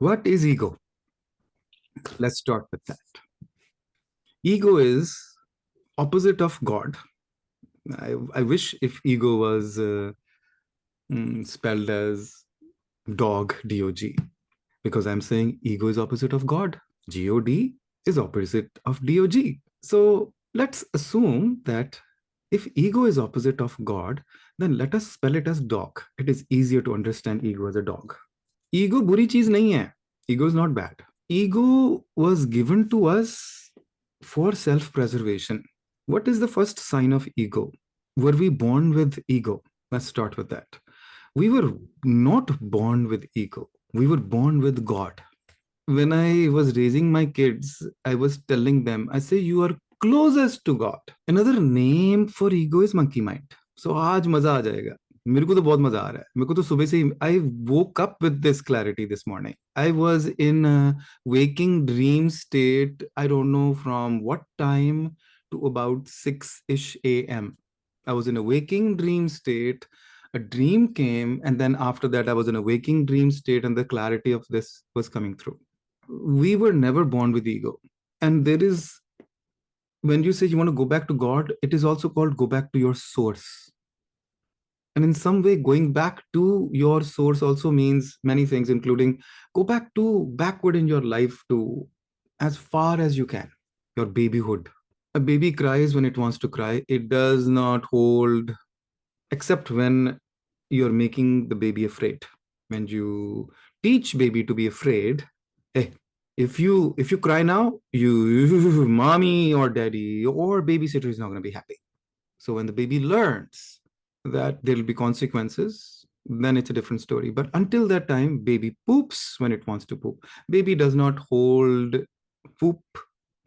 What is ego? Let's start with that. Ego is opposite of God. I wish if ego was spelled as dog, D-O-G, because I'm saying ego is opposite of God. G-O-D is opposite of D-O-G. So let's assume that if ego is opposite of God, then let us spell it as dog. It is easier to understand ego as a dog. Ego बुरी चीज नहीं है. Ego is not bad. Ego was given to us for self-preservation. What is the first sign of ego? Were we born with ego? Let's start with that. We were not born with ego. We were born with God. When I was raising my kids, I was telling them, I say, you are closest to God. Another name for ego is monkey mind. So आज मजा आ जाएगा. मेरे को तो बहुत मजा आ रहा है. मेरे को तो सुबह से I woke up with this clarity this morning. I was in a waking dream state. I don't know from what time to about 6-ish a.m. I was in a waking dream state. A dream came, and then after that, I was in a waking dream state, and the clarity of this was coming through. We were never born with ego. And there is, when you say you want to go back to God, it is also called go back to your source. And in some way, going back to your source also means many things, including go backward in your life to as far as you can, your babyhood. A baby cries when it wants to cry. It does not hold, except when you're making the baby afraid. When you teach baby to be afraid, hey, if you cry now, you mommy or daddy or babysitter is not going to be happy. So when the baby learns that there will be consequences, then it's a different story. But until that time, baby poops when it wants to poop. Baby does not hold poop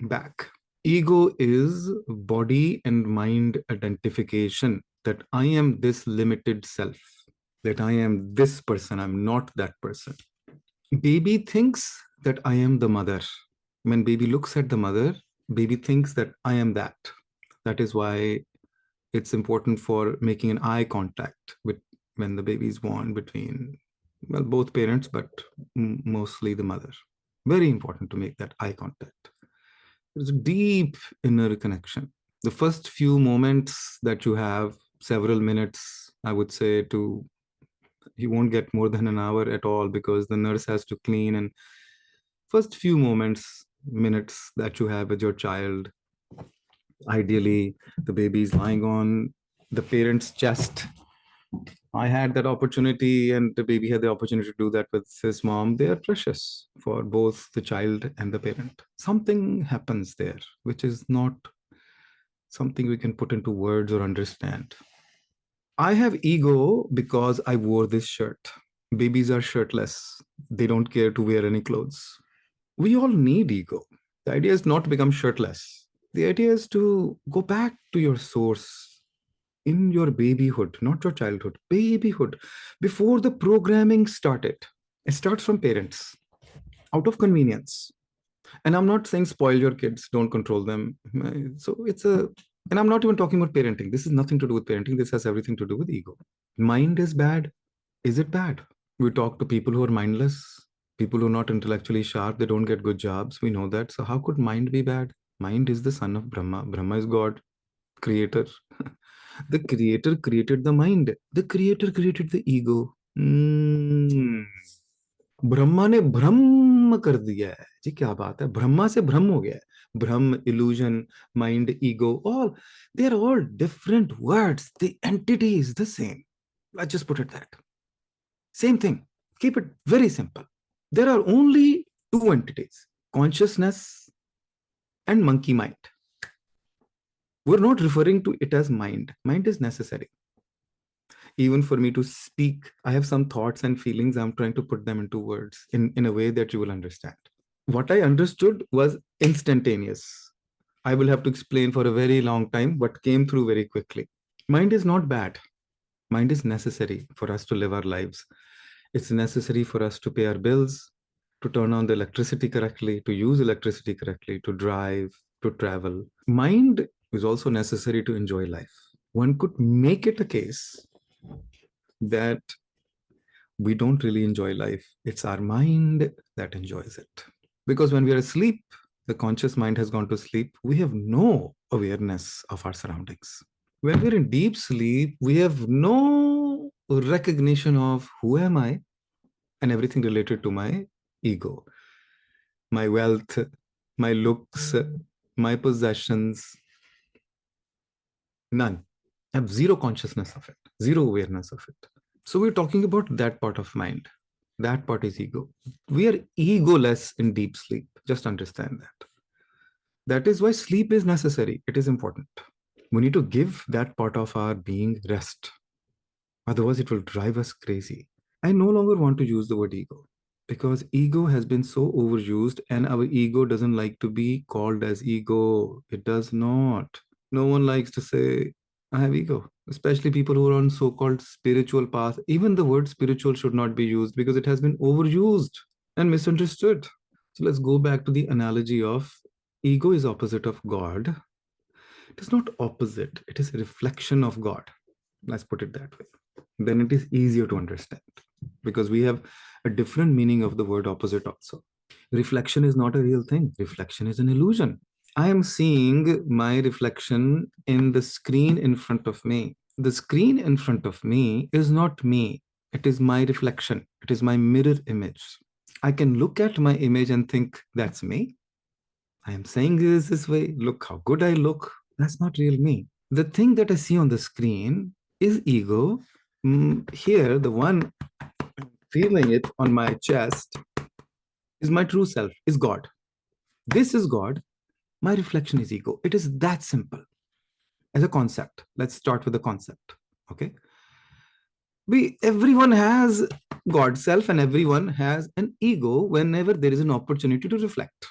back. Ego is body and mind identification, that I am this limited self, that I am this person, I'm not that person. Baby thinks that I am the mother. When baby looks at the mother, baby thinks that I am that. That is why it's important for making an eye contact with when the baby is born between, well, both parents, but mostly the mother. Very important to make that eye contact. There's a deep inner connection. The first few moments that you have, several minutes, I would say, to you won't get more than an hour at all, because the nurse has to clean. And first few minutes that you have with your child, ideally the baby is lying on the parent's chest. I had that opportunity, and the baby had the opportunity to do that with his mom. They are precious for both the child and the parent. Something happens there which is not something we can put into words or understand. I have ego because I wore this shirt. Babies are shirtless. They don't care to wear any clothes. We all need ego. The idea is not to become shirtless. The idea is to go back to your source in your babyhood, not your childhood, babyhood, before the programming started. It starts from parents, out of convenience. And I'm not saying spoil your kids, don't control them. So and I'm not even talking about parenting. This has nothing to do with parenting. This has everything to do with ego. Mind is bad. Is it bad? We talk to people who are mindless, people who are not intellectually sharp, they don't get good jobs. We know that. So how could mind be bad? Mind is the son of Brahma. Brahma is God, creator. The creator created the mind. The creator created the ego. Brahma ने ब्रह्म कर दिया है जी. क्या बात है. ब्रह्मा से ब्रह्म हो गया है. Brahm, illusion, mind, ego, all, they're all different words. The entity is the same. Let's just put it that. Same thing. Keep it very simple. There are only two entities, consciousness and monkey mind. We're not referring to it as mind. Mind is necessary. Even for me to speak, I have some thoughts and feelings. I'm trying to put them into words in a way that you will understand. What I understood was instantaneous. I will have to explain for a very long time, but came through very quickly. Mind is not bad. Mind is necessary for us to live our lives. It's necessary for us to pay our bills, to turn on the electricity correctly, to use electricity correctly, to drive, to travel. Mind is also necessary to enjoy life. One could make it a case that we don't really enjoy life. It's our mind that enjoys it. Because when we are asleep, the conscious mind has gone to sleep. We have no awareness of our surroundings. When we're in deep sleep, we have no recognition of who am I and everything related to my ego, my wealth, my looks, my possessions, none. I have zero consciousness of it, zero awareness of it. So we're talking about that part of mind. That part is ego. We are egoless in deep sleep. Just understand that. That is why sleep is necessary. It is important. We need to give that part of our being rest. Otherwise, it will drive us crazy. I no longer want to use the word ego because ego has been so overused and our ego doesn't like to be called as ego. It does not. No one likes to say, I have ego, especially people who are on so-called spiritual path. Even the word spiritual should not be used because it has been overused and misunderstood. So let's go back to the analogy of ego is opposite of God. It is not opposite. It is a reflection of God. Let's put it that way. Then it is easier to understand because we have a different meaning of the word opposite also. Reflection is not a real thing. Reflection is an illusion. I am seeing my reflection in the screen in front of me. The screen in front of me is not me. It is my reflection. It is my mirror image. I can look at my image and think that's me. I am saying this way. Look how good I look. That's not real me. The thing that I see on the screen is ego. Here, the one feeling it on my chest is my true self, is God. This is God. My reflection is ego. It is that simple as a concept. Let's start with the concept. Okay. Everyone has God self and everyone has an ego whenever there is an opportunity to reflect.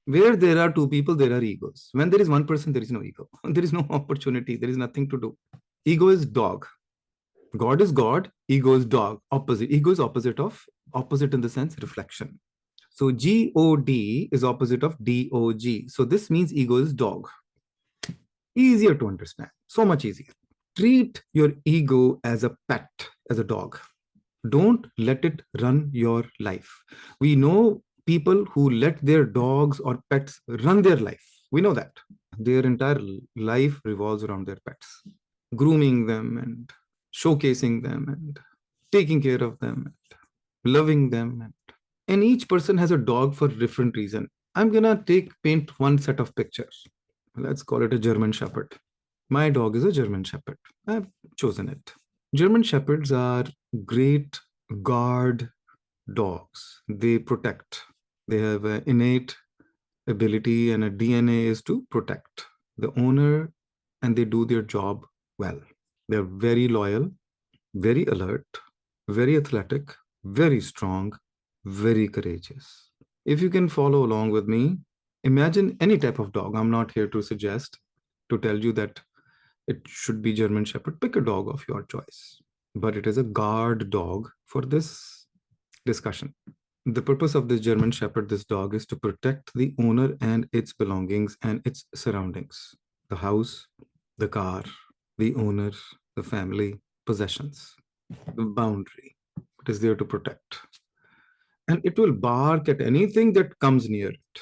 Where there are two people, there are egos. When there is one person, there is no ego. There is no opportunity. There is nothing to do. Ego is dog. God is God. Ego is dog. Opposite. Ego is opposite in the sense reflection. So God is opposite of dog. So this means ego is dog. Easier to understand. So much easier. Treat your ego as a pet, as a dog. Don't let it run your life. We know people who let their dogs or pets run their life. We know that. Their entire life revolves around their pets, grooming them and showcasing them and taking care of them and loving them. And each person has a dog for different reason. I'm gonna paint one set of pictures. Let's call it a German Shepherd. My dog is a German Shepherd. I've chosen it. German Shepherds are great guard dogs. They protect. They have an innate ability and a DNA is to protect the owner, and they do their job well. They're very loyal, very alert, very athletic, very strong, very courageous. If you can follow along with me, imagine any type of dog. I'm not here to suggest, to tell you that it should be German Shepherd. Pick a dog of your choice, but it is a guard dog for this discussion. The purpose of this German Shepherd, this dog, is to protect the owner and its belongings and its surroundings. The house, the car, the owner, the family, possessions, the boundary. It is there to protect. And it will bark at anything that comes near it.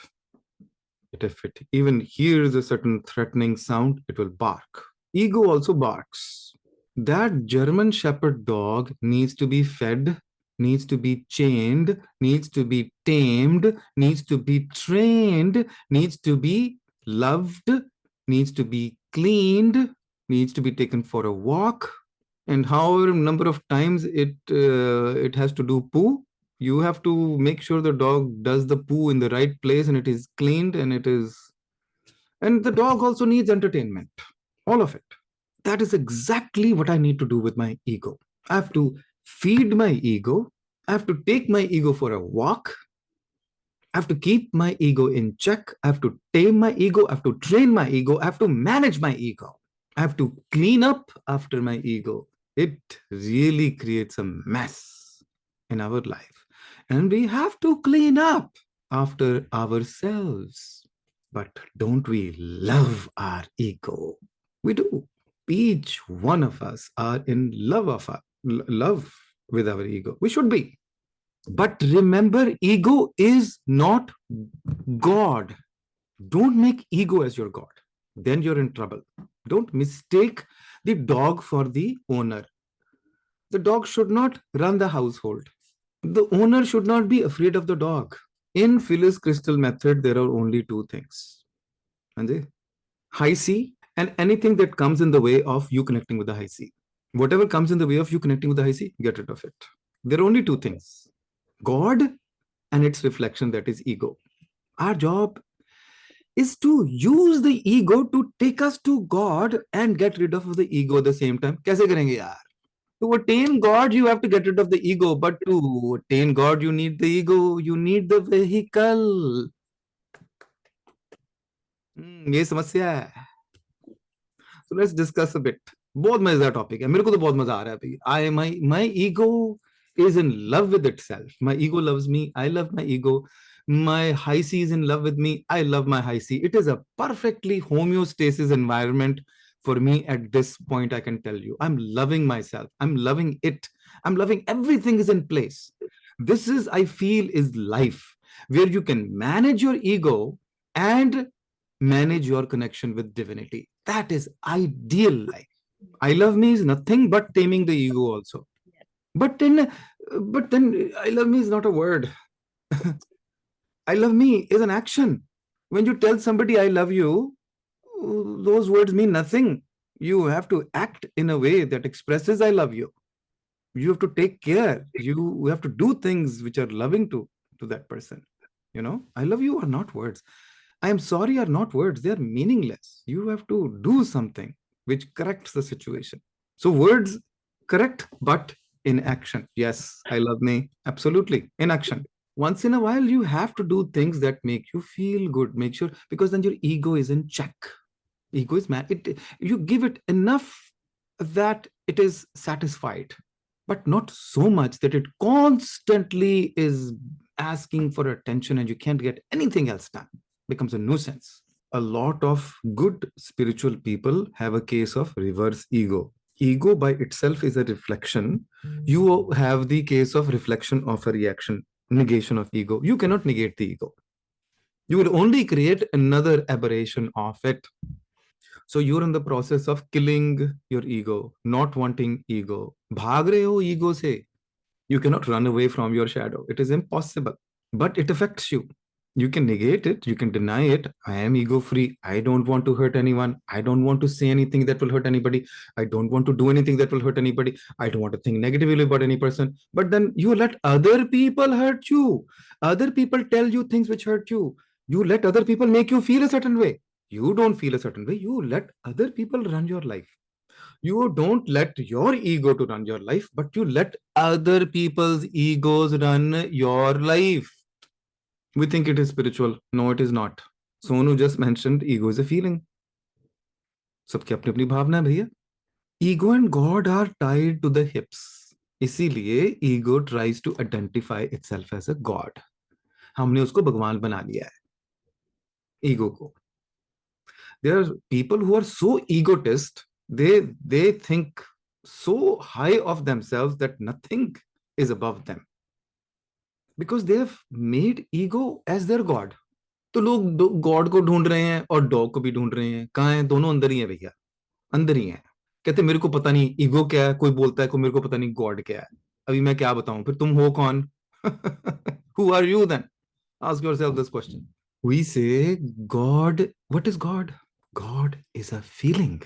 If it even hears a certain threatening sound, it will bark. Ego also barks. That German Shepherd dog needs to be fed, needs to be chained, needs to be tamed, needs to be trained, needs to be loved, needs to be cleaned, needs to be taken for a walk. And however number of times it has to do poo, you have to make sure the dog does the poo in the right place and it is cleaned and it is. And the dog also needs entertainment, all of it. That is exactly what I need to do with my ego. I have to feed my ego. I have to take my ego for a walk. I have to keep my ego in check. I have to tame my ego. I have to train my ego. I have to manage my ego. I have to clean up after my ego. It really creates a mess in our life. And we have to clean up after ourselves. But don't we love our ego? We do. Each one of us are in love of love with our ego. We should be. But remember, ego is not God. Don't make ego as your God. Then you're in trouble. Don't mistake the dog for the owner. The dog should not run the household. The owner should not be afraid of the dog. In Phyllis crystal method, there are only two things. Anjay? High C and anything that comes in the way of you connecting with the high C. Whatever comes in the way of you connecting with the high C, get rid of it. There are only two things: God and its reflection, that is ego. Our job is to use the ego to take us to God and get rid of the ego at the same time. कैसे करेंगे यार? To attain God, you have to get rid of the ego. But to attain God, you need the ego. You need the vehicle. ये समस्या है. So let's discuss a bit. बहुत मजेदार topic है. मेरे को तो बहुत मजा आ रहा है भाई. My ego is in love with itself. My ego loves me. I love my ego. My high C is in love with me. I love my high C. It is a perfectly homeostasis environment for me at this point. I can tell you, I'm loving myself. I'm loving it. I'm loving everything is in place. This is, I feel, is life where you can manage your ego and manage your connection with divinity. That is ideal life. I love me is nothing but taming the ego also. But then I love me is not a word. I love me is an action. When you tell somebody I love you, those words mean nothing. You have to act in a way that expresses I love you. You have to take care. You have to do things which are loving to that person. I love you are not words. I am sorry are not words. They are meaningless. You have to do something which corrects the situation. So words correct, but in action. Yes, I love me. Absolutely. In action. Once in a while, you have to do things that make you feel good. Make sure, because then your ego is in check. Ego is mad. You give it enough that it is satisfied, but not so much that it constantly is asking for attention and you can't get anything else done. Becomes a nuisance. A lot of good spiritual people have a case of reverse ego. Ego by itself is a reflection. You have the case of reflection of a reaction, negation of ego. You cannot negate the ego. You will only create another aberration of it. So you're in the process of killing your ego, not wanting ego. भाग रहे हो ego से. You cannot run away from your shadow. It is impossible. But it affects you. You can negate it. You can deny it. I am ego free. I don't want to hurt anyone. I don't want to say anything that will hurt anybody. I don't want to do anything that will hurt anybody. I don't want to think negatively about any person. But then you let other people hurt you. Other people tell you things which hurt you. You let other people make you feel a certain way. You don't feel a certain way. You let other people run your life. You don't let your ego to run your life, but you let other people's egos run your life. We think it is spiritual. No, it is not. Sonu just mentioned ego is a feeling. सबकी अपनी अपनी भावना है भैया. Ego and God are tied to the hips. इसीलिए ego tries to identify itself as a God. हमने उसको भगवान बना लिया है. Ego को. There are people who are so egotist. They think so high of themselves that nothing is above them. Because they have made ego as their God. तो लोग God को ढूंढ रहे हैं और डॉग को भी ढूंढ रहे हैं. कहाँ है? दोनों अंदर ही है भैया. अंदर ही है. कहते मेरे को पता नहीं ईगो क्या है. कोई बोलता है को मेरे को पता नहीं गॉड क्या है. अभी मैं क्या बताऊं? फिर तुम हो कौन? Who are you then? Ask yourself this question. We say God. What is God? God is a feeling.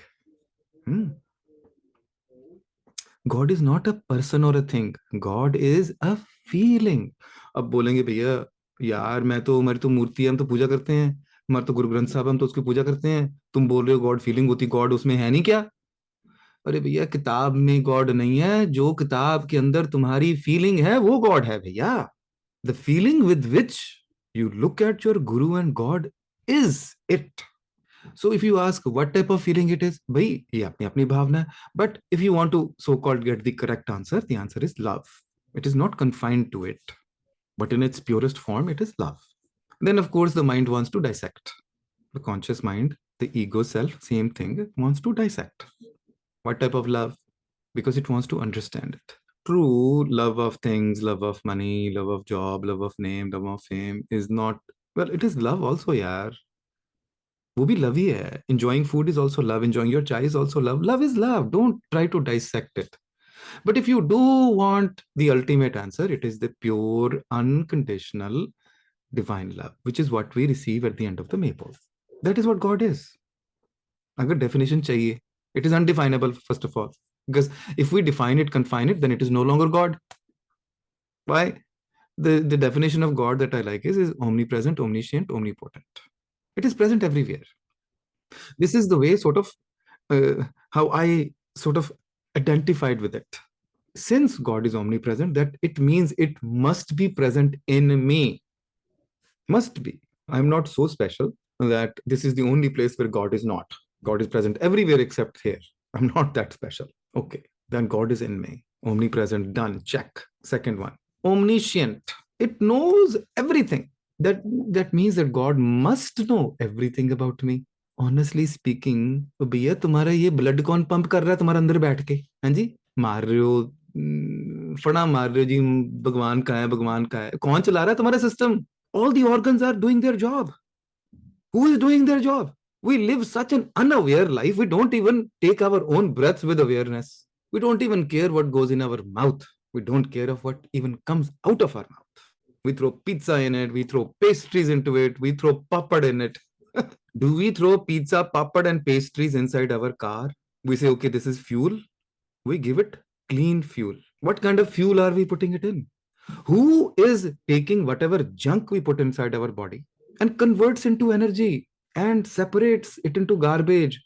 God is not a person or a thing. God is a feeling. अब बोलेंगे भैया यार हमारी तो मूर्ति है, हम तो पूजा करते हैं. हमारे तो गुरु ग्रंथ साहब, हम तो उसकी पूजा करते हैं. तुम बोल रहे हो गॉड फीलिंग होती. गॉड उसमें है नहीं क्या? अरे भैया किताब में गॉड नहीं है. जो किताब के अंदर तुम्हारी फीलिंग है वो गॉड है भैया. The feeling with which you look at your guru and God is it. So if you ask what type of feeling it is, bhai ye apni apni bhavna hai. But if you want to so called get the correct answer, the answer is love. It is not confined to it, but in its purest form it is love. Then of course the mind wants to dissect. The conscious mind, the ego self, same thing, wants to dissect. What type of love? Because it wants to understand it. true love of things, love of money, love of job, love of name, love of fame is not, well, it is love also, yaar. वो भी love ही है. Enjoying food is also love. Enjoying your chai is also love. Love is love. Don't try to dissect it. But if you do want the ultimate answer, it is the pure, unconditional, divine love, which is what we receive at the end of the maple. That is what God is. अगर definition चाहिए, it is undefinable, first of all. Because if we define it, confine it, then it is no longer God. Why? The definition of God that I like is omnipresent, omniscient, omnipotent. It is present everywhere. This is the way sort of how I sort of identified with it. Since God is omnipresent, that it means it must be present in me. Must be. I'm not so special that this is the only place where God is not. God is present everywhere except here. I'm not that special. Okay, then God is in me. Omnipresent, done, check. Second one, omniscient. It knows everything. That means that God must know everything about me. Honestly speaking, तो भैया तुम्हारा ये blood कौन pump कर रहा है तुम्हारे अंदर बैठ के? हाँ जी, मार रहे हो, फड़ा मार रहे हो जी, भगवान का है, भगवान का है, कौन चला रहा है तुम्हारा system? All the organs are doing their job. Who is doing their job? We live such an unaware life. We don't even take our own breaths with awareness. We don't even care what goes in our mouth. We don't care of what even comes out of our mouth. We throw pizza in it. We throw pastries into it. We throw papad in it. Do we throw pizza, papad, and pastries inside our car? We say, okay, this is fuel. We give it clean fuel. What kind of fuel are we putting it in? Who is taking whatever junk we put inside our body and converts into energy and separates it into garbage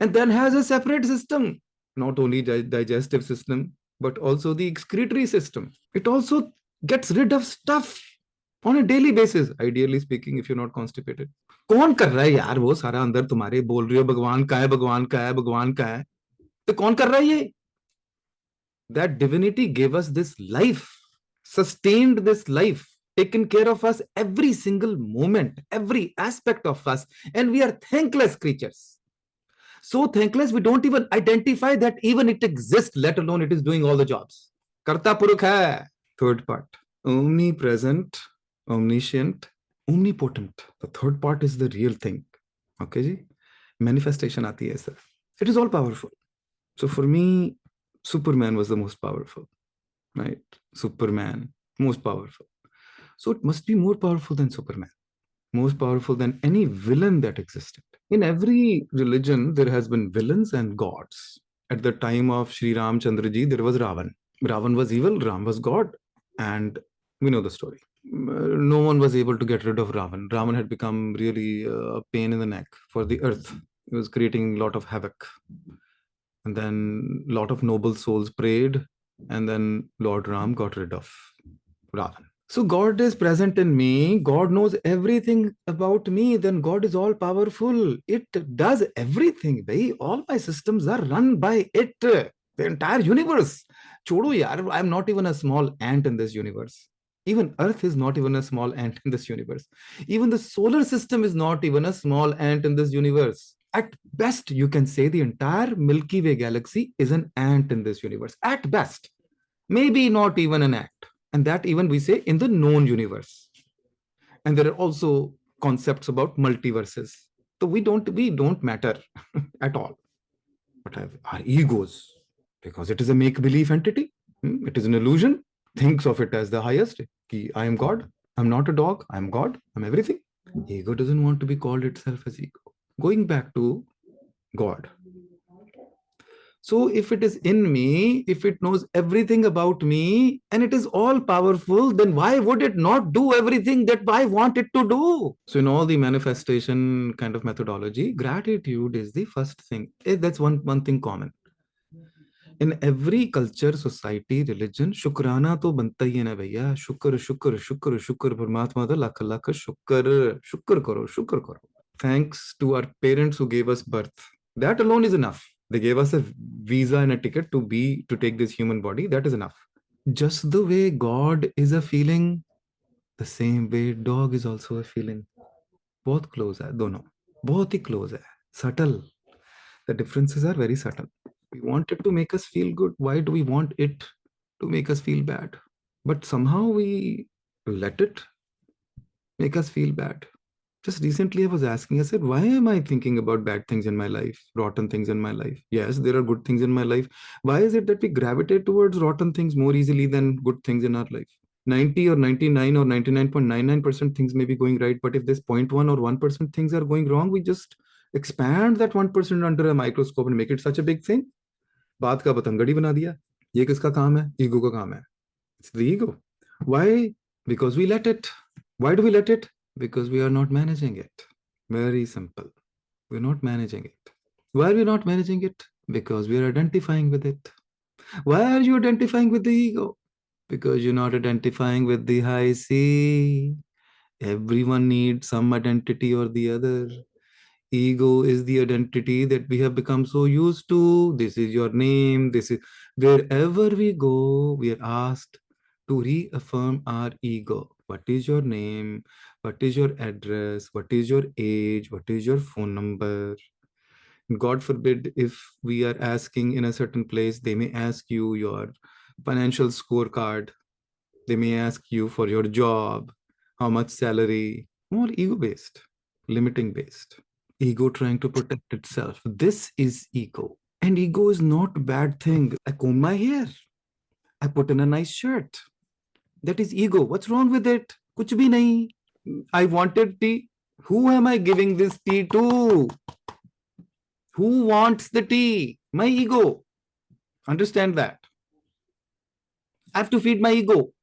and then has a separate system, not only digestive system, but also the excretory system. It also gets rid of stuff on a daily basis, ideally speaking, if you're not constipated. कौन कर रहा है यार वो सारा अंदर तुम्हारे? बोल रही हो भगवान का है, भगवान का है, भगवान का है, तो कौन कर रहा है ये? That divinity gave us this life, sustained this life, taken care of us every single moment, every aspect of us, and we are thankless creatures. So thankless, we don't even identify that even it exists, let alone it is doing all the jobs. Karta Purukh hai. Third part, omnipresent, omniscient, omnipotent. The third part is the real thing. Okay, ji? Manifestation aati hai sir. It is all powerful. So for me, Superman was the most powerful, right? Superman, most powerful. So it must be more powerful than Superman, most powerful than any villain that existed. In every religion, there has been villains and gods. At the time of Sri Ram Chandraji, there was Ravan. Ravan was evil, Ram was God. And we know the story. No one was able to get rid of Ravan. Ravan had become really a pain in the neck for the earth. He was creating a lot of havoc. And then a lot of noble souls prayed, and then Lord Ram got rid of Ravan. So God is present in me. God knows everything about me. Then God is all powerful. It does everything. Bhai. All my systems are run by it. The entire universe. Chodo yaar, I'm not even a small ant in this universe. Even Earth is not even a small ant in this universe. Even the solar system is not even a small ant in this universe. At best, you can say the entire Milky Way galaxy is an ant in this universe. At best. Maybe not even an ant. And that even we say in the known universe. And there are also concepts about multiverses. So we don't matter at all. But our egos, because it is a make-believe entity, it is an illusion, thinks of it as the highest. I am God, I'm not a dog, I'm God, I'm everything. Ego doesn't want to be called itself as ego. Going back to God. So if it is in me, if it knows everything about me, and it is all powerful, then why would it not do everything that I want it to do? So in all the manifestation kind of methodology, gratitude is the first thing. That's one thing common. In every culture, society, religion, शुक्राना तो बनता ही है ना भैया. शुक्र शुक्र शुक्र शुक्र परमात्मा दा लख लख शुक्र. शुक्र करो, शुक्र करो. Thanks to our parents who gave us birth. That alone is enough. They gave us a visa and a ticket to take this human body. That is enough. Just the way God is a feeling, the same way dog is also a feeling. बहुत close है दोनों. बहुत ही close है. Subtle. The differences are very subtle. We want it to make us feel good. Why do we want it to make us feel bad. But somehow we let it make us feel bad. Just recently, I was asking, I said, why am I thinking about bad things in my life, rotten things in my life? Yes, there are good things in my life. Why is it that we gravitate towards rotten things more easily than good things in our life? 90 or 99 or 99.99% things may be going right, but if this 0.1 or 1% things are going wrong, we just expand that 1% under a microscope and make it such a big thing. बात का बतंगड़ी बना दिया. ये किसका काम है? Ego का काम है. It's the ego. Why? Because we let it. Why do we let it? Because we are not managing it. Very simple. We're not managing it. Why are we not managing it? Because we are identifying with it. Why are you identifying with the ego? Because you're not identifying with the high C. Everyone needs some identity or the other. Ego is the identity that we have become so used to. This is your name. This is wherever we go, we are asked to reaffirm our ego. What is your name? What is your address? What is your age? What is your phone number? God forbid, if we are asking in a certain place, they may ask you your financial scorecard. They may ask you for your job, how much salary, more ego based, limiting based. Ego trying to protect itself. This is ego. And ego is not a bad thing. I comb my hair. I put in a nice shirt. That is ego. What's wrong with it? Kuch bhi nahi. I wanted tea. Who am I giving this tea to? Who wants the tea? My ego. Understand that. I have to feed my ego.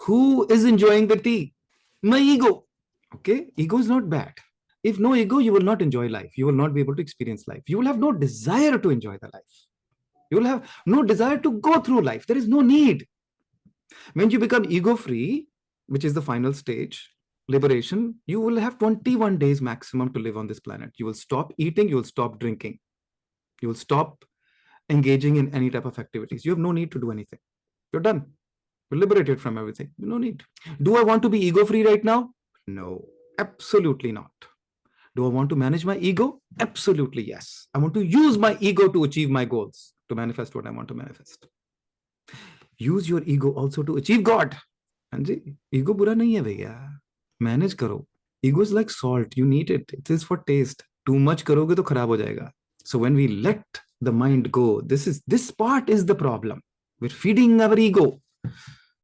Who is enjoying the tea? My ego. Okay? Ego is not bad. If no ego, you will not enjoy life. You will not be able to experience life. You will have no desire to enjoy the life. You will have no desire to go through life. There is no need. When you become ego free, which is the final stage, liberation, you will have 21 days maximum to live on this planet. You will stop eating, you will stop drinking, you will stop engaging in any type of activities. You have no need to do anything. You're done. You're liberated from everything. No need. Do I want to be ego free right now? No, absolutely not. Do I want to manage my ego? Absolutely yes. I want to use my ego to achieve my goals, to manifest what I want to manifest. Use your ego also to achieve God. हाँ जी, ego बुरा नहीं है भैया. Manage करो. Ego is like salt. You need it. It is for taste. Too much करोगे तो खराब हो जाएगा. So when we let the mind go, this part is the problem. We're feeding our ego.